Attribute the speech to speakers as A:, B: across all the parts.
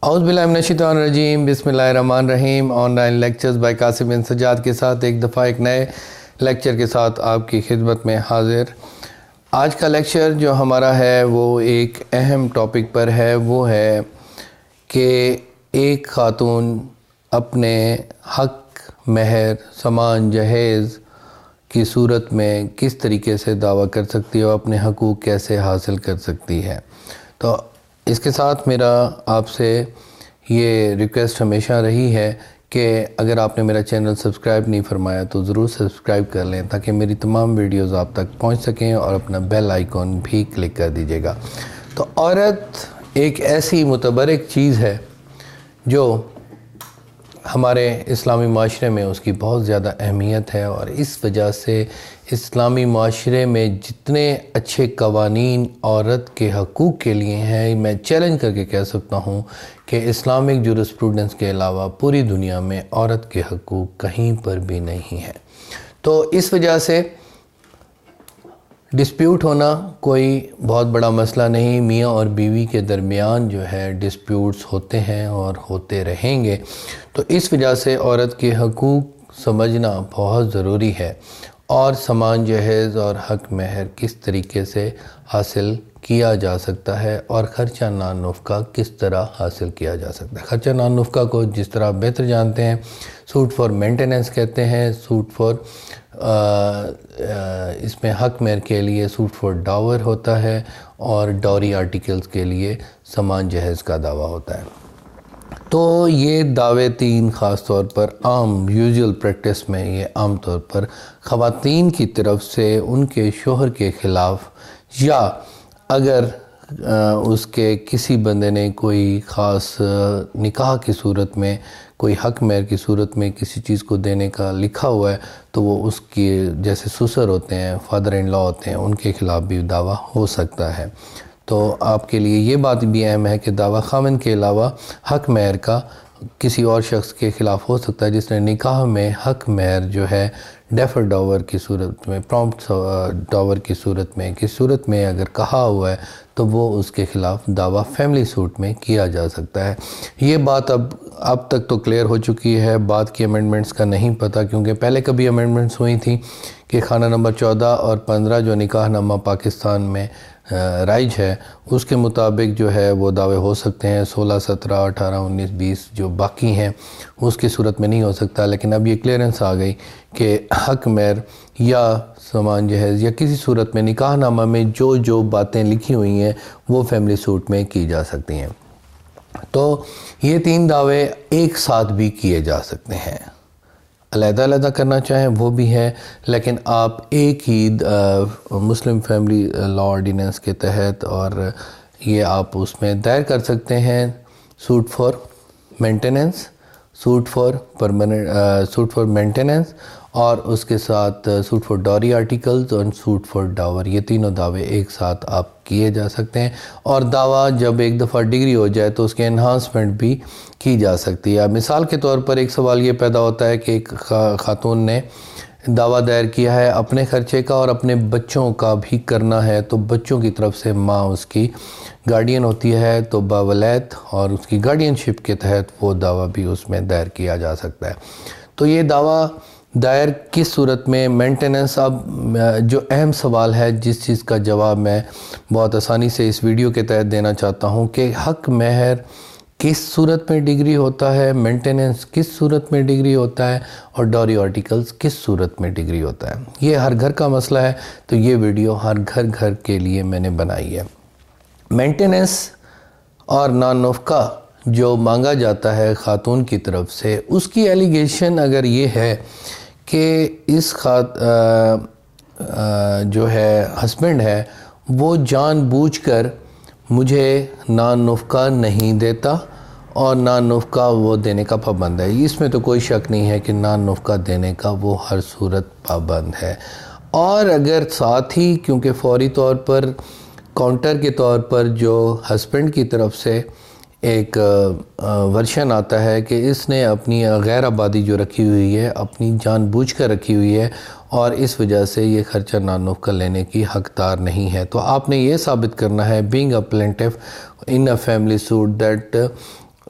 A: اعوذ باللہ من الشیطان الرجیم، بسم اللہ الرحمن الرحیم۔ Online lectures by Qasim bin Sajjad کے ساتھ ایک دفعہ ایک نئے لیکچر کے ساتھ آپ کی خدمت میں حاضر۔ آج کا لیکچر جو ہمارا ہے وہ ایک اہم ٹاپک پر ہے، وہ ہے کہ ایک خاتون اپنے حق، مہر، سامان، جہیز کی صورت میں کس طریقے سے دعویٰ کر سکتی ہے اور اپنے حقوق کیسے حاصل کر سکتی ہے۔ تو اس کے ساتھ میرا آپ سے یہ ریکویسٹ ہمیشہ رہی ہے کہ اگر آپ نے میرا چینل سبسکرائب نہیں فرمایا تو ضرور سبسکرائب کر لیں تاکہ میری تمام ویڈیوز آپ تک پہنچ سکیں، اور اپنا بیل آئیکن بھی کلک کر دیجیے گا۔ تو عورت ایک ایسی متبرک چیز ہے جو ہمارے اسلامی معاشرے میں اس کی بہت زیادہ اہمیت ہے، اور اس وجہ سے اسلامی معاشرے میں جتنے اچھے قوانین عورت کے حقوق کے لیے ہیں، میں چیلنج کر کے کہہ سکتا ہوں کہ اسلامک جورسپروڈنس کے علاوہ پوری دنیا میں عورت کے حقوق کہیں پر بھی نہیں ہیں۔ تو اس وجہ سے ڈسپیوٹ ہونا کوئی بہت بڑا مسئلہ نہیں، میاں اور بیوی کے درمیان جو ہے ڈسپیوٹس ہوتے ہیں اور ہوتے رہیں گے۔ تو اس وجہ سے عورت کے حقوق سمجھنا بہت ضروری ہے، اور سامان، جہیز اور حق مہر کس طریقے سے حاصل کیا جا سکتا ہے، اور خرچہ نان نفقہ کس طرح حاصل کیا جا سکتا ہے۔ خرچہ نان نفقہ کو جس طرح آپ بہتر جانتے ہیں، سوٹ فار مینٹیننس کہتے ہیں، سوٹ فار اس میں حق مہر کے لیے سوٹ فار ڈاور ہوتا ہے، اور ڈوری آرٹیکلز کے لیے سامان جہیز کا دعویٰ ہوتا ہے۔ تو یہ دعوے تین خاص طور پر یوزول پریکٹس میں یہ عام طور پر خواتین کی طرف سے ان کے شوہر کے خلاف، یا اگر اس کے کسی بندے نے کوئی خاص نکاح کی صورت میں، کوئی حق مہر کی صورت میں کسی چیز کو دینے کا لکھا ہوا ہے، تو وہ اس کی جیسے سسر ہوتے ہیں، فادر ان لا ہوتے ہیں، ان کے خلاف بھی دعویٰ ہو سکتا ہے۔ تو آپ کے لیے یہ بات بھی اہم ہے کہ دعویٰ خاوند کے علاوہ حق مہر کا کسی اور شخص کے خلاف ہو سکتا ہے جس نے نکاح میں حق مہر جو ہے ڈیفر ڈاور کی صورت میں، پرومپٹ ڈاور کی صورت میں، کس صورت میں اگر کہا ہوا ہے تو وہ اس کے خلاف دعویٰ فیملی سوٹ میں کیا جا سکتا ہے۔ یہ بات اب تک تو کلیئر ہو چکی ہے، بعد کی امینڈمنٹس کا نہیں پتہ، کیونکہ پہلے کبھی امینڈمنٹس ہوئی تھیں کہ خانہ نمبر 14 اور 15 جو نکاح نامہ پاکستان میں رائج ہے، اس کے مطابق جو ہے وہ دعوے ہو سکتے ہیں۔ 16، 17، 18، 19، 20 جو باقی ہیں اس کی صورت میں نہیں ہو سکتا، لیکن اب یہ کلیئرنس آ گئی کہ حق مہر یا سامان جہیز یا کسی صورت میں نکاح نامہ میں جو باتیں لکھی ہوئی ہیں وہ فیملی سوٹ میں کی جا سکتی ہیں۔ تو یہ تین دعوے ایک ساتھ بھی کیے جا سکتے ہیں، علیحدہ علیحدہ کرنا چاہیں وہ بھی ہے، لیکن آپ ایک ہی مسلم فیملی لا آرڈیننس کے تحت، اور یہ آپ اس میں دائر کر سکتے ہیں suit for maintenance, suit for maintenance, اور اس کے ساتھ سوٹ فار ڈوری آرٹیکلز اور سوٹ فار ڈاور، یہ تینوں دعوے ایک ساتھ آپ کیے جا سکتے ہیں۔ اور دعویٰ جب ایک دفعہ ڈگری ہو جائے تو اس کے انہانسمنٹ بھی کی جا سکتی ہے۔ مثال کے طور پر ایک سوال یہ پیدا ہوتا ہے کہ ایک خاتون نے دعویٰ دائر کیا ہے اپنے خرچے کا اور اپنے بچوں کا بھی کرنا ہے، تو بچوں کی طرف سے ماں اس کی گارڈین ہوتی ہے، تو باولیت اور اس کی گارڈین شپ کے تحت وہ دعویٰ بھی اس میں دائر کیا جا سکتا ہے۔ تو یہ دعویٰ دائر کس صورت میں مینٹیننس، اب جو اہم سوال ہے جس چیز کا جواب میں بہت آسانی سے اس ویڈیو کے تحت دینا چاہتا ہوں کہ حق مہر کس صورت میں ڈگری ہوتا ہے، مینٹیننس کس صورت میں ڈگری ہوتا ہے، اور ڈوری آرٹیکلز کس صورت میں ڈگری ہوتا ہے۔ یہ ہر گھر کا مسئلہ ہے، تو یہ ویڈیو ہر گھر کے لیے میں نے بنائی ہے۔ مینٹیننس اور نان نفقہ جو مانگا جاتا ہے خاتون کی طرف سے، اس کی ایلیگیشن اگر یہ ہے کہ اس جو ہے ہسبینڈ ہے وہ جان بوجھ کر مجھے نان نفقہ نہیں دیتا، اور نان نفقہ وہ دینے کا پابند ہے، اس میں تو کوئی شک نہیں ہے کہ نان نفقہ دینے کا وہ ہر صورت پابند ہے۔ اور اگر ساتھ ہی، کیونکہ فوری طور پر کاؤنٹر کے طور پر جو ہسبینڈ کی طرف سے ایک ورشن آتا ہے کہ اس نے اپنی غیر آبادی جو رکھی ہوئی ہے اپنی جان بوجھ کر رکھی ہوئی ہے، اور اس وجہ سے یہ خرچہ نان نفقہ لینے کی حقدار نہیں ہے، تو آپ نے یہ ثابت کرنا ہے being a plaintiff in a family suite that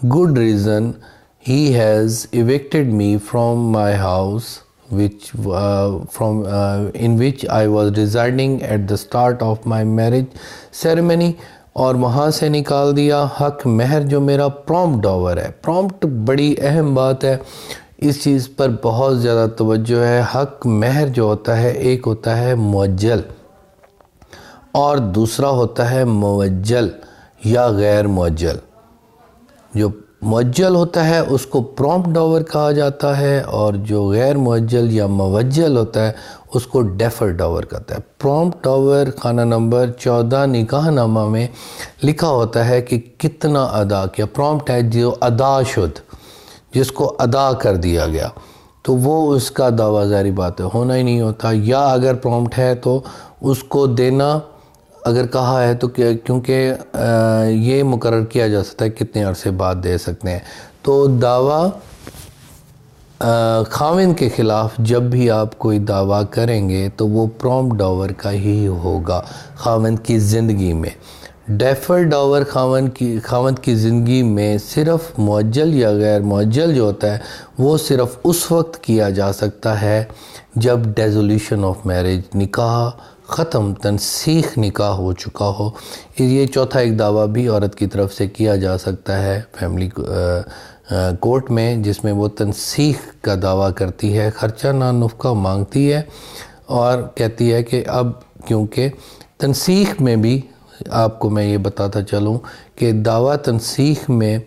A: good reason he has evicted me from my house in which I was residing at the start of my marriage ceremony, اور وہاں سے نکال دیا. حق مہر جو میرا پرومپٹ ڈاور ہے. پرومپٹ بڑی اہم بات ہے, اس چیز پر بہت زیادہ توجہ ہے. حق مہر جو ہوتا ہے ایک ہوتا ہے معجل اور دوسرا ہوتا ہے موجل یا غیر معجل. جو معجل ہوتا ہے اس کو پرومپٹ ڈاور کہا جاتا ہے اور جو غیر معجل یا موجل ہوتا ہے اس کو ڈیفر ڈاور کہتا ہے. پرومپٹ ڈاور خانہ نمبر 14 نکاح نامہ میں لکھا ہوتا ہے کہ کتنا ادا کیا. پرومپٹ ہے جو ادا شد, جس کو ادا کر دیا گیا, تو وہ اس کا دعویٰ ظاہری بات ہے ہونا ہی نہیں ہوتا. یا اگر پرومپٹ ہے تو اس کو دینا اگر کہا ہے تو کیونکہ یہ مقرر کیا جا سکتا ہے کتنے عرصے بعد دے سکتے ہیں. تو دعویٰ خاوند کے خلاف جب بھی آپ کوئی دعویٰ کریں گے تو وہ پرومپٹ ڈاور کا ہی ہوگا خاوند کی زندگی میں. ڈیفر ڈاور خاوند کی زندگی میں صرف معجل یا غیر معجل جو ہوتا ہے وہ صرف اس وقت کیا جا سکتا ہے جب ڈیزولیوشن آف میرج, نکاح ختم, تنسیخ نکاح ہو چکا ہو. یہ چوتھا ایک دعویٰ بھی عورت کی طرف سے کیا جا سکتا ہے فیملی کورٹ میں, جس میں وہ تنسیخ کا دعویٰ کرتی ہے, خرچہ نان نفقہ مانگتی ہے اور کہتی ہے کہ اب کیونکہ تنسیخ میں بھی آپ کو میں یہ بتاتا چلوں کہ دعویٰ تنسیخ میں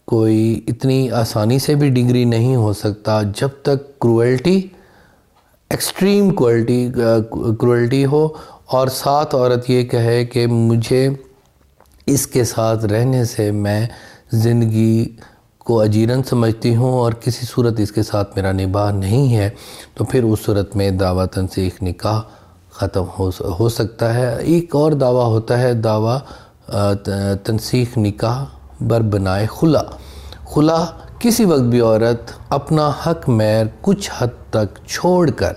A: کوئی اتنی آسانی سے بھی ڈگری نہیں ہو سکتا جب تک کروئلٹی, ایکسٹریم کروئلٹی ہو اور ساتھ عورت یہ کہے کہ مجھے اس کے ساتھ رہنے سے میں زندگی کو اجیرن سمجھتی ہوں اور کسی صورت اس کے ساتھ میرا نباہ نہیں ہے, تو پھر اس صورت میں دعویٰ تنسیخ نکاح ختم ہو سکتا ہے. ایک اور دعویٰ ہوتا ہے دعویٰ تنسیخ نکاح بر بنائے خلا. خلا کسی وقت بھی عورت اپنا حق مہر کچھ حد تک چھوڑ کر,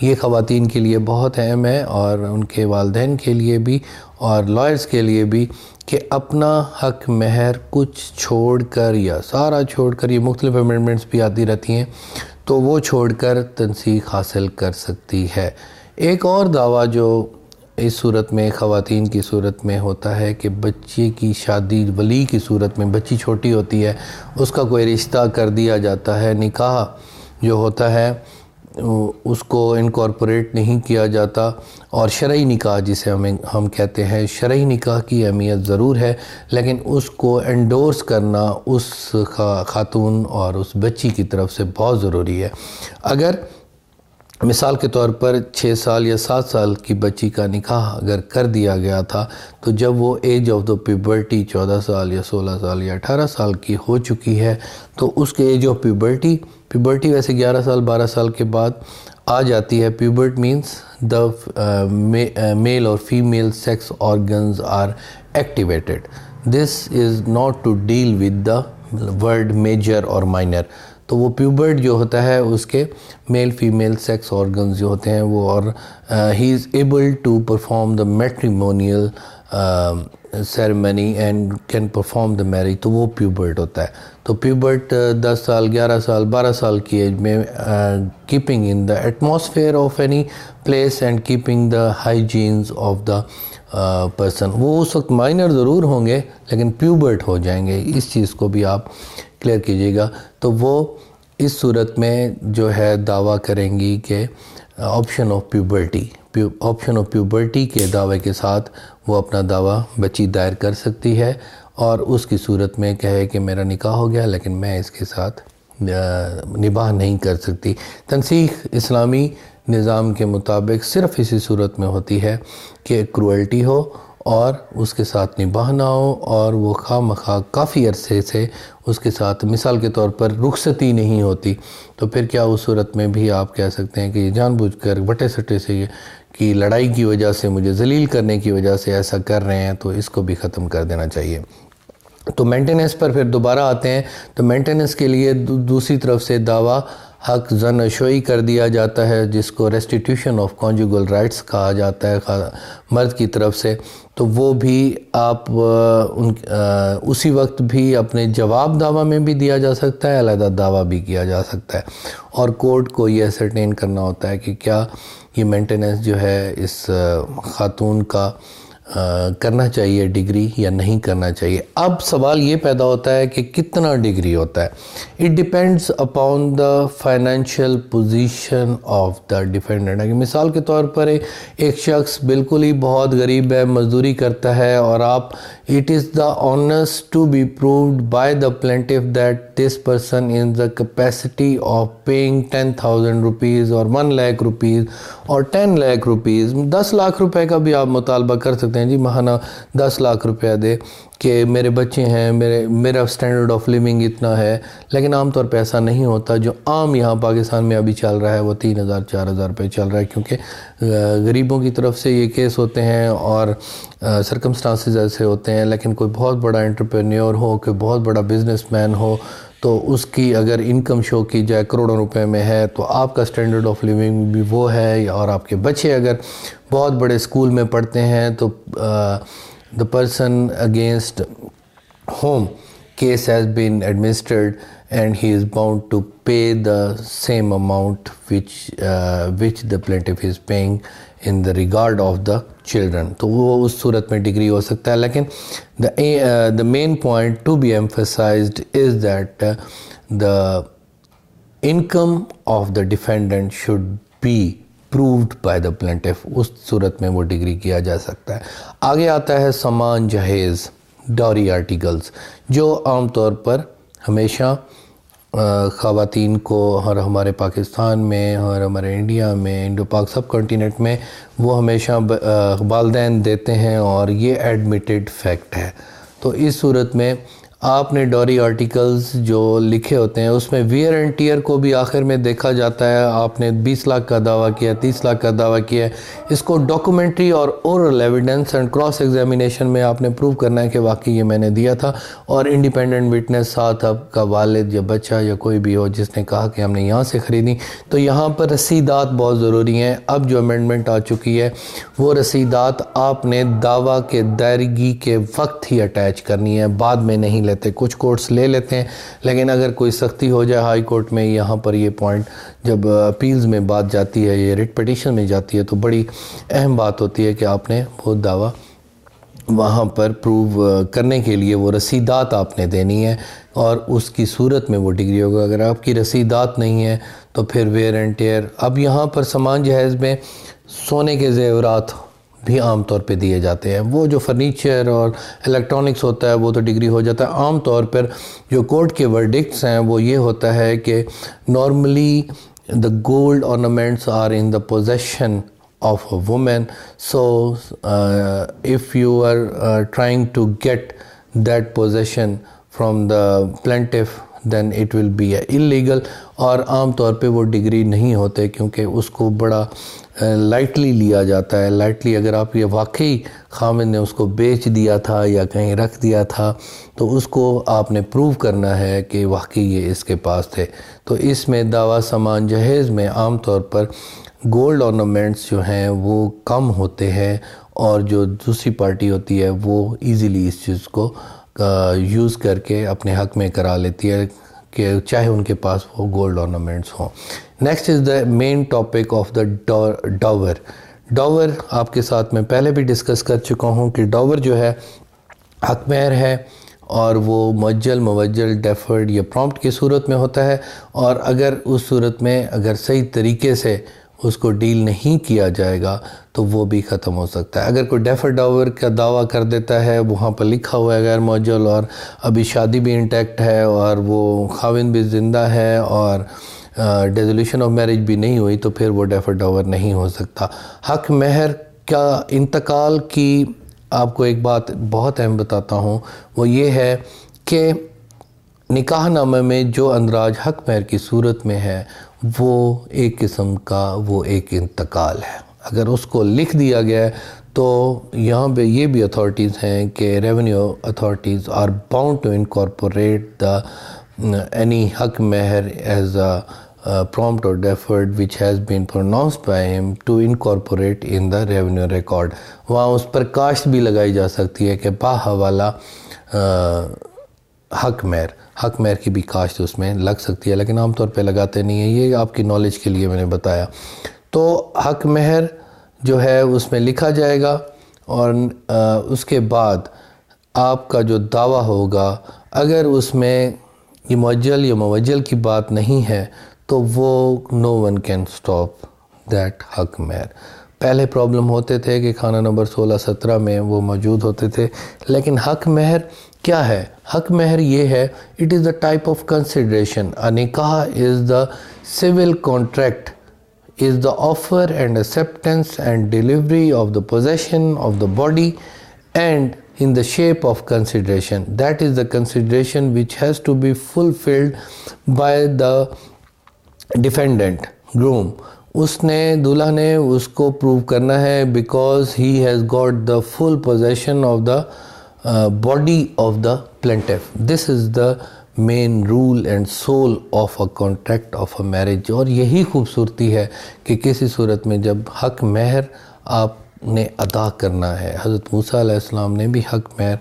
A: یہ خواتین کے لیے بہت اہم ہے اور ان کے والدین کے لیے بھی اور لائرز کے لیے بھی, کہ اپنا حق مہر کچھ چھوڑ کر یا سارا چھوڑ کر, یہ مختلف امینڈمنٹس بھی آتی رہتی ہیں, تو وہ چھوڑ کر تنسیخ حاصل کر سکتی ہے. ایک اور دعویٰ جو اس صورت میں خواتین کی صورت میں ہوتا ہے کہ بچے کی شادی, ولی کی صورت میں بچی چھوٹی ہوتی ہے, اس کا کوئی رشتہ کر دیا جاتا ہے, نکاح جو ہوتا ہے اس کو انکارپوریٹ نہیں کیا جاتا, اور شرعی نکاح جسے ہم کہتے ہیں, شرعی نکاح کی اہمیت ضرور ہے لیکن اس کو انڈورس کرنا اس خاتون اور اس بچی کی طرف سے بہت ضروری ہے. اگر مثال کے طور پر 6 سال یا 7 سال کی بچی کا نکاح اگر کر دیا گیا تھا, تو جب وہ ایج آف دا پیوبرٹی 14 سال یا 16 سال یا 18 سال کی ہو چکی ہے, تو اس کے ایج آف پیوبرٹی ویسے 11 سال 12 سال کے بعد آ جاتی ہے. پیوبرٹ مینس دا میل اور female sex organs are activated. This is not to deal with the word major اور مائنر. تو وہ پیوبرٹ جو ہوتا ہے اس کے میل فیمیل سیکس آرگنز جو ہوتے ہیں وہ, اور he is able to perform the matrimonial ceremony and can perform the marriage, تو وہ پیوبرٹ ہوتا ہے. تو پیوبرٹ 10 سال 11 سال 12 سال کی ایج میں keeping in the atmosphere of any place and keeping the hygienes of the person, وہ اس وقت مائنر ضرور ہوں گے لیکن پیوبرٹ ہو جائیں گے. اس چیز کو بھی آپ کلیئر کیجیے گا. تو وہ اس صورت میں جو ہے دعویٰ کریں گی کہ آپشن آف پیوبرٹی کے دعوے کے ساتھ وہ اپنا دعویٰ بچی دائر کر سکتی ہے, اور اس کی صورت میں کہے کہ میرا نکاح ہو گیا لیکن میں اس کے ساتھ نباہ نہیں کر سکتی. تنسیخ اسلامی نظام کے مطابق صرف اسی صورت میں ہوتی ہے کہ کروئلٹی ہو اور اس کے ساتھ نباہ نہ ہو, اور وہ خواہ مخواہ کافی عرصے سے اس کے ساتھ, مثال کے طور پر رخصتی نہیں ہوتی, تو پھر کیا اس صورت میں بھی آپ کہہ سکتے ہیں کہ یہ جان بوجھ کر وٹے سٹے سے کی لڑائی کی وجہ سے, مجھے ذلیل کرنے کی وجہ سے ایسا کر رہے ہیں, تو اس کو بھی ختم کر دینا چاہیے. تو مینٹیننس پر پھر دوبارہ آتے ہیں. تو مینٹیننس کے لیے دوسری طرف سے دعویٰ حق زن اشوئی کر دیا جاتا ہے, جس کو ریسٹیٹیوشن آف کانجوگل رائٹس کہا جاتا ہے مرد کی طرف سے. تو وہ بھی آپ اسی وقت بھی اپنے جواب دعویٰ میں بھی دیا جا سکتا ہے، علیحدہ دعویٰ بھی کیا جا سکتا ہے، اور کورٹ کو یہ اسرٹین کرنا ہوتا ہے کہ کیا یہ مینٹیننس جو ہے اس خاتون کا کرنا چاہیے ڈگری یا نہیں کرنا چاہیے۔ اب سوال یہ پیدا ہوتا ہے کہ کتنا ڈگری ہوتا ہے۔ It depends upon the financial position of the defendant. اگر مثال کے طور پر ایک شخص بالکل ہی بہت غریب ہے، مزدوری کرتا ہے، اور آپ it is the onus to be proved by the plaintiff that this person in the capacity of paying 10,000 rupees اور 1 لاکھ روپیز اور 10 لاکھ روپیز، 10 لاکھ روپے کا بھی آپ مطالبہ کر سکتے ہیں، جی ماہانہ 10 لاکھ روپیہ دے کہ میرے بچے ہیں، میرا سٹینڈرڈ آف لیونگ اتنا ہے، لیکن عام طور پہ ایسا نہیں ہوتا۔ جو عام یہاں پاکستان میں ابھی چل رہا ہے وہ 3,000 4,000 روپے چل رہا ہے، کیونکہ غریبوں کی طرف سے یہ کیس ہوتے ہیں اور سرکمسٹانسز ایسے ہوتے ہیں، لیکن کوئی بہت بڑا انٹرپرینیور ہو، کوئی بہت بڑا بزنس مین ہو، تو اس کی اگر انکم شو کی جائے کروڑوں روپے میں ہے، تو آپ کا سٹینڈرڈ آف لیونگ بھی وہ ہے، اور آپ کے بچے اگر بہت بڑے اسکول میں پڑھتے ہیں تو the person against whom case has been administered and he is bound to pay the same amount which the plaintiff is paying in the regard of the children. تو وہ اس صورت میں ڈگری ہو سکتا ہے، لیکن the main point to be emphasized is that the income of the defendant should be proved by the plaintiff. اس صورت میں وہ ڈگری کیا جا سکتا ہے۔ آگے آتا ہے سامان جہیز، ڈوری آرٹیکلز، جو عام طور پر ہمیشہ خواتین کو، اور ہمارے پاکستان میں اور ہمارے انڈیا میں، انڈو پاک سب کانٹیننٹ میں وہ ہمیشہ والدین دیتے ہیں، اور یہ ایڈمیٹڈ فیکٹ ہے۔ تو اس صورت میں آپ نے ڈوری آرٹیکلز جو لکھے ہوتے ہیں اس میں ویئر اینڈ ٹیئر کو بھی آخر میں دیکھا جاتا ہے۔ آپ نے 20 لاکھ کا دعویٰ کیا، 30 لاکھ کا دعویٰ کیا، اس کو ڈاکومنٹری اور oral evidence and cross examination میں آپ نے پروو کرنا ہے کہ واقعی یہ میں نے دیا تھا، اور انڈیپینڈنٹ وٹنس ساتھ آپ کا والد یا بچہ یا کوئی بھی ہو جس نے کہا کہ ہم نے یہاں سے خریدی۔ تو یہاں پر رسیدات بہت ضروری ہیں۔ اب جو امینڈمنٹ آ چکی ہے وہ رسیدات آپ نے دعویٰ کے دائرگی کے وقت ہی اٹیچ کرنی ہے، بعد میں نہیں لیتے۔ کچھ کورٹس لے لیتے ہیں، لیکن اگر کوئی سختی ہو جائے ہائی کورٹ میں، یہاں پر یہ پوائنٹ جب اپیلز میں بات جاتی ہے، یہ ریٹ پٹیشن میں جاتی ہے، تو بڑی اہم بات ہوتی ہے کہ آپ نے وہ دعویٰ وہاں پر پروو کرنے کے لیے وہ رسیدات آپ نے دینی ہے، اور اس کی صورت میں وہ ڈگری ہوگا۔ اگر آپ کی رسیدات نہیں ہیں تو پھر ویئر اینڈ ٹیئر۔ اب یہاں پر سامان جہیز میں سونے کے زیورات بھی عام طور پہ دیے جاتے ہیں، وہ جو فرنیچر اور الیکٹرانکس ہوتا ہے وہ تو ڈگری ہو جاتا ہے۔ عام طور پر جو کورٹ کے ورڈکٹس ہیں وہ یہ ہوتا ہے کہ normally the gold ornaments are in the possession of a woman, so if you are trying to get that possession from the plaintiff then it will be illegal، اور عام طور پہ وہ ڈگری نہیں ہوتے کیونکہ اس کو بڑا لائٹلی لیا جاتا ہے۔ لائٹلی اگر آپ یہ واقعی خامد نے اس کو بیچ دیا تھا یا کہیں رکھ دیا تھا تو اس کو آپ نے پروو کرنا ہے کہ واقعی یہ اس کے پاس تھے۔ تو اس میں دعویٰ سامان جہیز میں عام طور پر گولڈ آرنامنٹس جو ہیں وہ کم ہوتے ہیں، اور جو دوسری پارٹی ہوتی ہے وہ ایزیلی اس چیز کو یوز کر کے اپنے حق میں کرا لیتی ہے کہ چاہے ان کے پاس وہ گولڈ آرنامنٹس ہوں۔ Next is the main topic of the dowry. Dowry آپ کے ساتھ میں پہلے بھی ڈسکس کر چکا ہوں کہ ڈاور جو ہے حق مہر ہے، اور وہ مؤجل، موجل، ڈیفرڈ یا پرومپٹ کی صورت میں ہوتا ہے، اور اگر اس صورت میں اگر صحیح طریقے سے اس کو ڈیل نہیں کیا جائے گا تو وہ بھی ختم ہو سکتا ہے۔ اگر کوئی ڈیفر ڈاور کا دعویٰ کر دیتا ہے، وہاں پر لکھا ہوا ہے غیر مؤجل، اور ابھی شادی بھی انٹیکٹ ہے، اور وہ خاوند بھی زندہ ہے، اور ڈیزولیوشن آف میرج بھی نہیں ہوئی، تو پھر وہ ڈیفر ڈاور نہیں ہو سکتا۔ حق مہر کا انتقال کی آپ کو ایک بات بہت اہم بتاتا ہوں، وہ یہ ہے کہ نکاح نامے میں جو اندراج حق مہر کی صورت میں ہے وہ ایک قسم کا وہ ایک انتقال ہے۔ اگر اس کو لکھ دیا گیا ہے تو یہاں پہ یہ بھی اتھارٹیز ہیں کہ revenue authorities are bound to incorporate the any حق مہر as a prompt or deferred which has been pronounced by him to incorporate in the revenue record. وہاں اس پر کاشت بھی لگائی جا سکتی ہے کہ باحوالہ حق مہر کی بھی کاشت اس میں لگ سکتی ہے، لیکن عام طور پہ لگاتے نہیں ہیں. یہ آپ کی نالج کے لیے میں نے بتایا. تو حق مہر جو ہے اس میں لکھا جائے گا، اور اس کے بعد آپ کا جو دعویٰ ہوگا اگر اس میں یہ معجل یا موجل کی بات نہیں ہے تو وہ no one can stop that حق مہر. پہلے پرابلم ہوتے تھے کہ خانہ نمبر 16-17 میں وہ موجود ہوتے تھے، لیکن حق مہر کیا ہے؟ حق مہر یہ ہے، it is the type of consideration. A nikah is the civil contract, is the offer and acceptance and delivery of the possession of the body and in the shape of consideration. That is the consideration which has to be fulfilled by the defendant, groom. اس نے دلہا نے اس کو prove کرنا ہے because he has got the full possession of the body of the plaintiff. This is the main rule and soul of a contract of a marriage. اور یہی خوبصورتی ہے کہ کسی صورت میں جب حق مہر آپ نے ادا کرنا ہے. حضرت موسیٰ علیہ السلام نے بھی حق مہر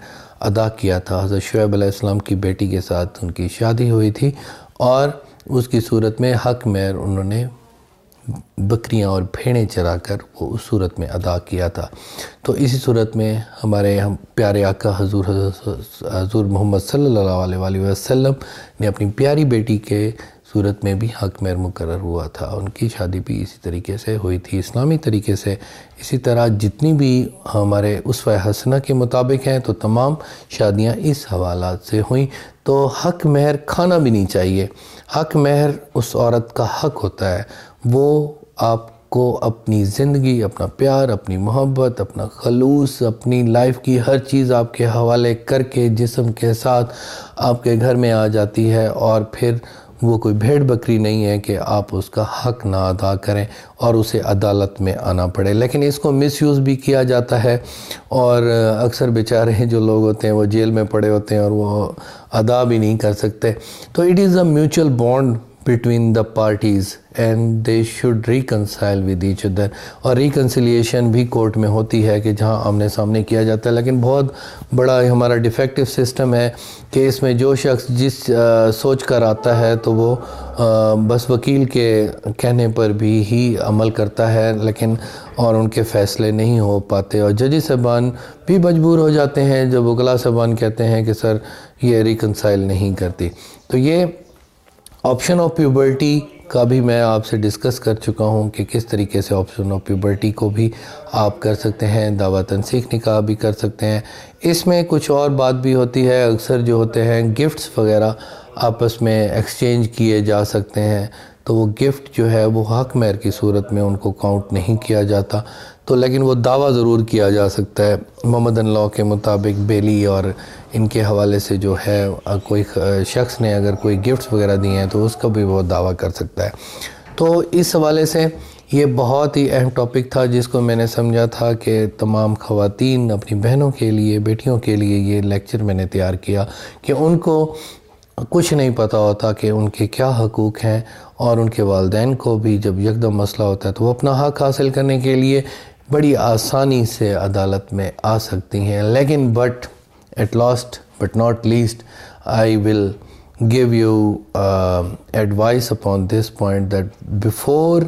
A: ادا کیا تھا. حضرت شعیب علیہ السلام کی بیٹی کے ساتھ ان کی شادی ہوئی تھی، اور اس کی صورت میں حق مہر انہوں نے بکریاں اور بھیڑیں چرا کر وہ اس صورت میں ادا کیا تھا. تو اسی صورت میں ہمارے پیارے آقا حضور محمد صلی اللہ علیہ وسلم نے اپنی پیاری بیٹی کے صورت میں بھی حق مہر مقرر ہوا تھا. ان کی شادی بھی اسی طریقے سے ہوئی تھی، اسلامی طریقے سے. اسی طرح جتنی بھی ہمارے اسوہ حسنہ کے مطابق ہیں تو تمام شادیاں اس حوالات سے ہوئیں. تو حق مہر کھانا بھی نہیں چاہیے. حق مہر اس عورت کا حق ہوتا ہے، وہ آپ کو اپنی زندگی، اپنا پیار، اپنی محبت، اپنا خلوص، اپنی لائف کی ہر چیز آپ کے حوالے کر کے جسم کے ساتھ آپ کے گھر میں آ جاتی ہے. اور پھر وہ کوئی بھیڑ بکری نہیں ہے کہ آپ اس کا حق نہ ادا کریں اور اسے عدالت میں آنا پڑے. لیکن اس کو مس یوز بھی کیا جاتا ہے، اور اکثر بیچارے جو لوگ ہوتے ہیں وہ جیل میں پڑے ہوتے ہیں اور وہ ادا بھی نہیں کر سکتے. تو it is a mutual bond between the parties and they should reconcile with each other. اور ریکنسیلیشن بھی کورٹ میں ہوتی ہے کہ جہاں آمنے سامنے کیا جاتا ہے. لیکن بہت بڑا ہمارا ڈیفیکٹو سسٹم ہے کہ اس میں جو شخص جس سوچ کر آتا ہے تو وہ بس وکیل کے کہنے پر بھی ہی عمل کرتا ہے، لیکن اور ان کے فیصلے نہیں ہو پاتے. اور ججی صاحبان بھی مجبور ہو جاتے ہیں جب وکلاء صاحبان کہتے ہیں کہ سر یہ ریکنسائل نہیں کرتی. تو یہ آپشن آف پیوبرٹی کا بھی میں آپ سے ڈسکس کر چکا ہوں کہ کس طریقے سے آپشن آف پیوبرٹی کو بھی آپ کر سکتے ہیں، دعویٰ تنسیخ نکاح بھی کر سکتے ہیں. اس میں کچھ اور بات بھی ہوتی ہے. اکثر جو ہوتے ہیں گفٹس وغیرہ آپس میں ایکسچینج کیے جا سکتے ہیں، تو وہ گفٹ جو ہے وہ حق مہر کی صورت میں ان کو کاؤنٹ نہیں کیا جاتا. تو لیکن وہ دعویٰ ضرور کیا جا سکتا ہے. محمدن لاء کے مطابق بیلی اور ان کے حوالے سے جو ہے کوئی شخص نے اگر کوئی گفٹس وغیرہ دیے ہیں تو اس کا بھی وہ دعویٰ کر سکتا ہے. تو اس حوالے سے یہ بہت ہی اہم ٹاپک تھا جس کو میں نے سمجھا تھا کہ تمام خواتین اپنی بہنوں کے لیے، بیٹیوں کے لیے یہ لیکچر میں نے تیار کیا کہ ان کو کچھ نہیں پتہ ہوتا کہ ان کے کیا حقوق ہیں، اور ان کے والدین کو بھی جب یکدم مسئلہ ہوتا ہے تو وہ اپنا حق حاصل کرنے کے لیے بڑی آسانی سے عدالت میں آ سکتی ہیں. لیکن at last but not least I will give you advice upon this point that before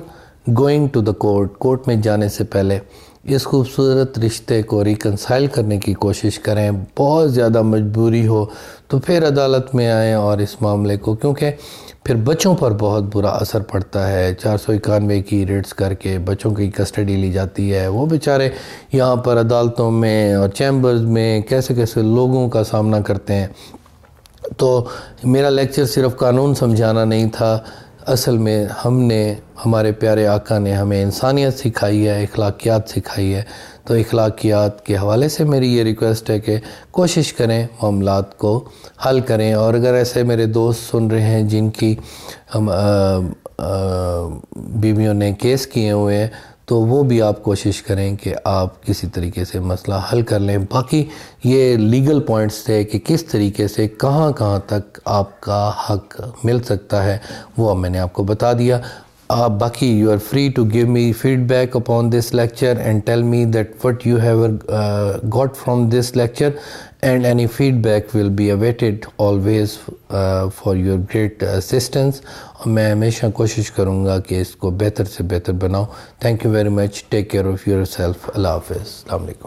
A: going to the court میں جانے سے پہلے اس خوبصورت رشتے کو ریکنسائل کرنے کی کوشش کریں. بہت زیادہ مجبوری ہو تو پھر عدالت میں آئیں اور اس معاملے کو، کیونکہ پھر بچوں پر بہت برا اثر پڑتا ہے. 491 کی ریٹس کر کے بچوں کی کسٹڈی لی جاتی ہے. وہ بیچارے یہاں پر عدالتوں میں اور چیمبرز میں کیسے کیسے لوگوں کا سامنا کرتے ہیں. تو میرا لیکچر صرف قانون سمجھانا نہیں تھا، اصل میں ہمارے پیارے آقا نے ہمیں انسانیت سکھائی ہے، اخلاقیات سکھائی ہے. تو اخلاقیات کے حوالے سے میری یہ ریکویسٹ ہے کہ کوشش کریں معاملات کو حل کریں. اور اگر ایسے میرے دوست سن رہے ہیں جن کی بیویوں نے کیس کیے ہوئے ہیں تو تو وہ بھی آپ کوشش کریں کہ آپ کسی طریقے سے مسئلہ حل کر لیں. باقی یہ لیگل پوائنٹس تھے کہ کس طریقے سے کہاں کہاں تک آپ کا حق مل سکتا ہے وہ میں نے آپ کو بتا دیا. باقی you are free to give me feedback upon this lecture and tell me that what you have got from this lecture, and any feedback will be awaited always for your great assistance. میں ہمیشہ کوشش کروں گا کہ اس کو بہتر سے بہتر بناؤں. Thank you very much. Take care of yourself. اللہ حافظ. السلام علیکم.